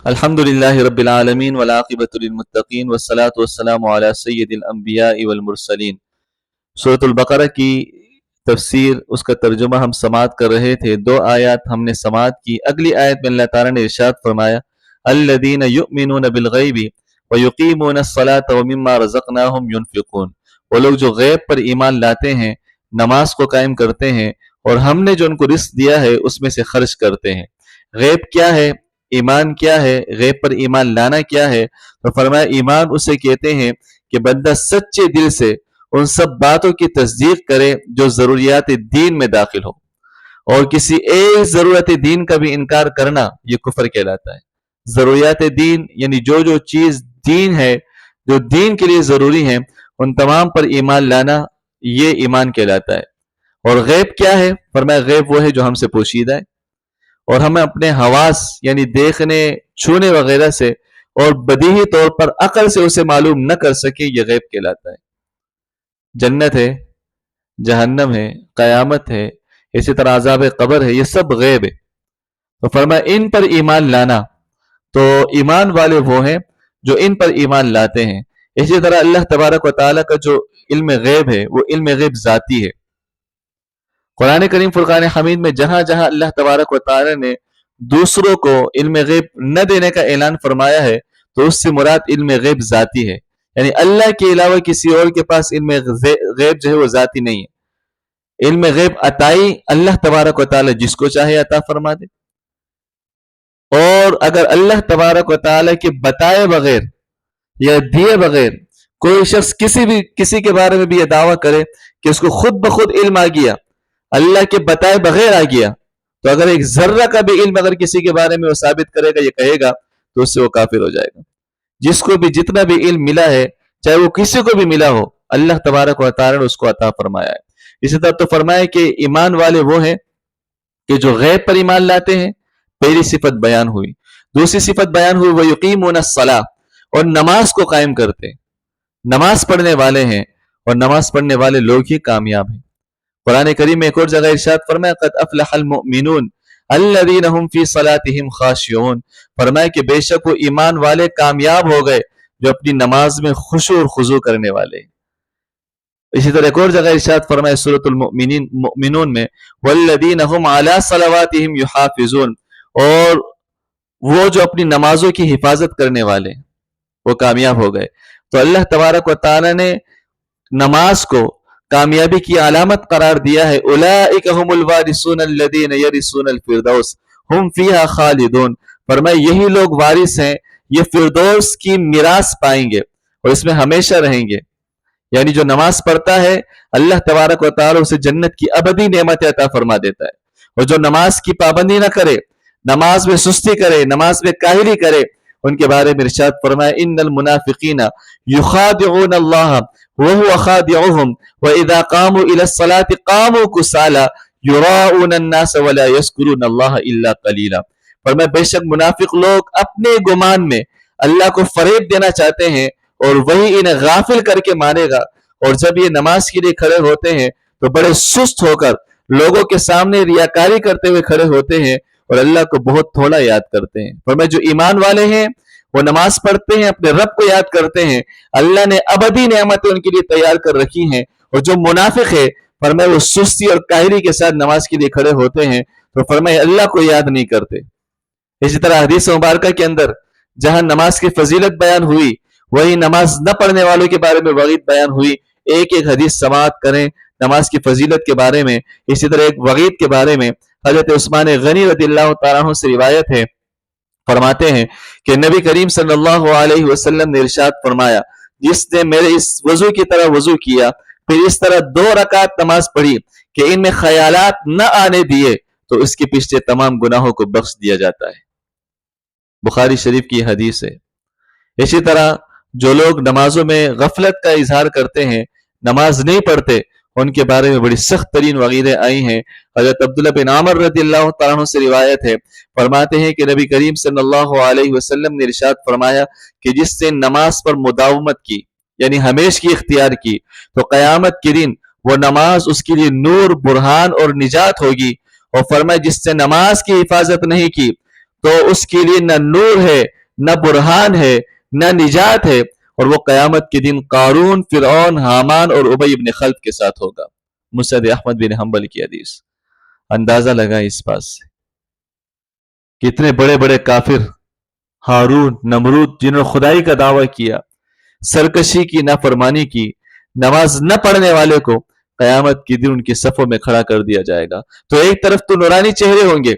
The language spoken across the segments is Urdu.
الحمدللہ رب العالمین والعاقبۃ للمتقین والصلاۃ والسلام علی سید الانبیاء والمرسلین۔ سورۃ البقرہ کی تفسیر، اس کا ترجمہ ہم سماعت کر رہے تھے۔ 2 آیات ہم نے سماعت کی۔ اگلی آیت میں اللہ تعالیٰ نے ارشاد فرمایا الذین یؤمنون بالغیب ویقیمون الصلاۃ ومما رزقناہم ینفقون۔ وہ لوگ جو غیب پر ایمان لاتے ہیں، نماز کو قائم کرتے ہیں اور ہم نے جو ان کو رزق دیا ہے اس میں سے خرچ کرتے ہیں۔ غیب کیا ہے؟ ایمان کیا ہے؟ غیب پر ایمان لانا کیا ہے؟ تو فرمایا ایمان اسے کہتے ہیں کہ بندہ سچے دل سے ان سب باتوں کی تصدیق کرے جو ضروریات دین میں داخل ہو، اور کسی ایک ضرورت دین کا بھی انکار کرنا یہ کفر کہلاتا ہے۔ ضروریات دین یعنی جو چیز دین ہے، جو دین کے لیے ضروری ہیں، ان تمام پر ایمان لانا یہ ایمان کہلاتا ہے۔ اور غیب کیا ہے؟ فرمایا غیب وہ ہے جو ہم سے پوشیدہ ہے اور ہمیں اپنے حواس یعنی دیکھنے، چھونے وغیرہ سے اور بدیہی طور پر عقل سے اسے معلوم نہ کر سکے، یہ غیب کہلاتا ہے۔ جنت ہے، جہنم ہے، قیامت ہے، اسی طرح عذاب قبر ہے، یہ سب غیب ہے۔ تو فرمایا ان پر ایمان لانا، تو ایمان والے وہ ہیں جو ان پر ایمان لاتے ہیں۔ اسی طرح اللہ تبارک و تعالیٰ کا جو علم غیب ہے وہ علم غیب ذاتی ہے۔ قرآن کریم فرقان حمید میں جہاں جہاں اللہ تبارک و تعالی نے دوسروں کو علم غیب نہ دینے کا اعلان فرمایا ہے تو اس سے مراد علم غیب ذاتی ہے، یعنی اللہ کے علاوہ کسی اور کے پاس علم غیب جو ہے وہ ذاتی نہیں ہے۔ علم غیب عطائی اللہ تبارک و تعالی جس کو چاہے عطا فرما دے، اور اگر اللہ تبارک و تعالی کے بتائے بغیر یا دیے بغیر کوئی شخص کسی کے بارے میں بھی یہ دعویٰ کرے کہ اس کو خود بخود علم آ گیا، اللہ کے بتائے بغیر آ گیا، تو اگر ایک ذرہ کا بھی علم اگر کسی کے بارے میں وہ ثابت کرے گا، یہ کہے گا، تو اس سے وہ کافر ہو جائے گا۔ جس کو بھی جتنا بھی علم ملا ہے، چاہے وہ کسی کو بھی ملا ہو، اللہ تبارک و تعالی نے اس کو عطا فرمایا ہے۔ اسی طرح تو فرمایا کہ ایمان والے وہ ہیں کہ جو غیب پر ایمان لاتے ہیں۔ پہلی صفت بیان ہوئی۔ دوسری صفت بیان ہوئی وَيُقِيمُونَ الصَّلَاةَ، اور نماز کو قائم کرتے ہیں۔ نماز پڑھنے والے ہیں اور نماز پڑھنے والے لوگ ہی کامیاب ہیں۔ قرآن کریم میں ایک اور جگہ ارشاد فرمایا قد افلح المؤمنون الذین هم فی صلاتهم خاشعون، فرمایا کہ بے شک وہ ایمان والے کامیاب ہو گئے جو اپنی نماز میں خشوع اور خضوع کرنے والے ہیں۔ اسی طرح ایک اور جگہ ارشاد فرمایا سورۃ المؤمنون میں والذین هم علی صلواتهم یحافظون، اور وہ جو اپنی نمازوں کی حفاظت کرنے والے ہیں وہ کامیاب ہو گئے۔ تو اللہ تبارک و تعالی نے نماز کو کامیابی کی علامت قرار دیا ہے۔ اولئک هم الوارثون الذین یرثون الفردوس هم فیہا خالدون، فرمایا یہی لوگ وارث ہیں، یہ فردوس کی میراث پائیں گے اور اس میں ہمیشہ رہیں گے۔ یعنی جو نماز پڑھتا ہے اللہ تبارک و تعالی اسے جنت کی ابدی نعمت عطا فرما دیتا ہے، اور جو نماز کی پابندی نہ کرے، نماز میں سستی کرے، نماز میں کاہلی کرے، ان کے بارے میں ارشاد فرمایا ان المنافقین یخادعون اللہ وهو خادعهم واذا قاموا الى الصلاة قاموا كسالى يراؤون الناس ولا يذكرون الله الا قليلا، فرمایا بے شک منافق لوگ اپنے گمان میں اللہ کو فریب دینا چاہتے ہیں اور وہی انہیں غافل کر کے مانے گا، اور جب یہ نماز کے لیے کھڑے ہوتے ہیں تو بڑے سست ہو کر لوگوں کے سامنے ریاکاری کرتے ہوئے کھڑے ہوتے ہیں اور اللہ کو بہت تھوڑا یاد کرتے ہیں۔ فرمایا جو ایمان والے ہیں وہ نماز پڑھتے ہیں، اپنے رب کو یاد کرتے ہیں، اللہ نے ابدی نعمتیں ان کے لیے تیار کر رکھی ہیں، اور جو منافق ہے فرمایا وہ سستی اور کاہلی کے ساتھ نماز کے لیے کھڑے ہوتے ہیں تو فرمایا اللہ کو یاد نہیں کرتے۔ اسی طرح حدیث مبارکہ کے اندر جہاں نماز کی فضیلت بیان ہوئی وہی نماز نہ پڑھنے والوں کے بارے میں وعید بیان ہوئی۔ ایک ایک حدیث سماعت کریں نماز کی فضیلت کے بارے میں۔ اسی طرح ایک وعید کے بارے میں حضرت عثمان غنی رضی اللہ تعالیٰ عنہ سے روایت ہے، فرماتے ہیں کہ نبی کریم صلی اللہ علیہ وسلم نے ارشاد فرمایا جس نے میرے اس وضو کی طرح وضو کیا پھر اس طرح 2 رکعت نماز پڑھی کہ ان میں خیالات نہ آنے دیے تو اس کے پچھلے تمام گناہوں کو بخش دیا جاتا ہے۔ بخاری شریف کی حدیث ہے۔ اسی طرح جو لوگ نمازوں میں غفلت کا اظہار کرتے ہیں، نماز نہیں پڑھتے، ان کے بارے میں بڑی سخت ترین وعیدیں آئی ہیں۔ حضرت عبداللہ بن عمر رضی اللہ تعالیٰ عنہ سے روایت ہے، فرماتے ہیں کہ نبی کریم صلی اللہ علیہ وسلم نے ارشاد فرمایا کہ جس نے نماز پر مداومت کی یعنی ہمیشہ کی اختیار کی تو قیامت کے دن وہ نماز اس کے لیے نور، برہان اور نجات ہوگی، اور فرمایا جس نے نماز کی حفاظت نہیں کی تو اس کے لیے نہ نور ہے، نہ برہان ہے، نہ نجات ہے، اور وہ قیامت کے دن قارون، فرعون، حامان اور ابی ابن خلف کے ساتھ ہوگا۔ مسند احمد بن حنبل کی حدیث۔ اندازہ لگائیں اس بات سے کتنے بڑے بڑے کافر، ہارون، نمرود، جنہوں نے خدائی کا دعویٰ کیا، سرکشی کی، نافرمانی کی، نماز نہ پڑھنے والے کو قیامت کے دن ان کی صفوں میں کھڑا کر دیا جائے گا۔ تو ایک طرف تو نورانی چہرے ہوں گے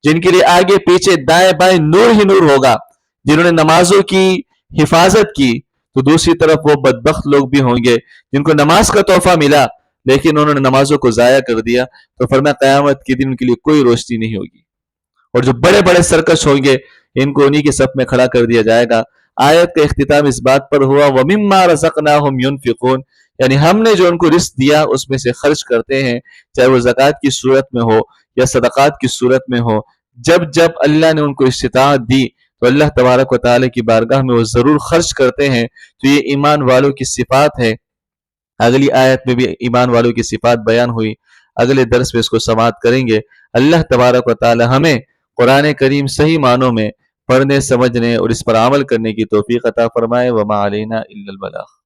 جن کے لیے آگے پیچھے دائیں بائیں نور ہی نور ہوگا، جنہوں نے نمازوں کی حفاظت کی، تو دوسری طرف وہ بدبخت لوگ بھی ہوں گے جن کو نماز کا تحفہ ملا لیکن انہوں نے نمازوں کو ضائع کر دیا، تو فرمایا قیامت کے دن ان کے لیے کوئی روشنی نہیں ہوگی۔ اور جو بڑے بڑے سرکش ہوں گے ان کو انہی کے صف میں کھڑا کر دیا جائے گا۔ آیت کا اختتام اس بات پر ہوا وَمِمَّا رَزَقْنَاهُمْ يُنْفِقُونَ، یعنی ہم نے جو ان کو رزق دیا اس میں سے خرچ کرتے ہیں، چاہے وہ زکوٰۃ کی صورت میں ہو یا صدقات کی صورت میں ہو۔ جب جب اللہ نے ان کو استطاعت دی تو اللہ تبارک و تعالیٰ کی بارگاہ میں وہ ضرور خرچ کرتے ہیں۔ تو یہ ایمان والوں کی صفات ہے۔ اگلی آیت میں بھی ایمان والوں کی صفات بیان ہوئی، اگلے درس میں اس کو سماعت کریں گے۔ اللہ تبارک و تعالی ہمیں قرآن کریم صحیح معنوں میں پڑھنے، سمجھنے اور اس پر عمل کرنے کی توفیق عطا فرمائے۔ وما علینا الا البلاغ۔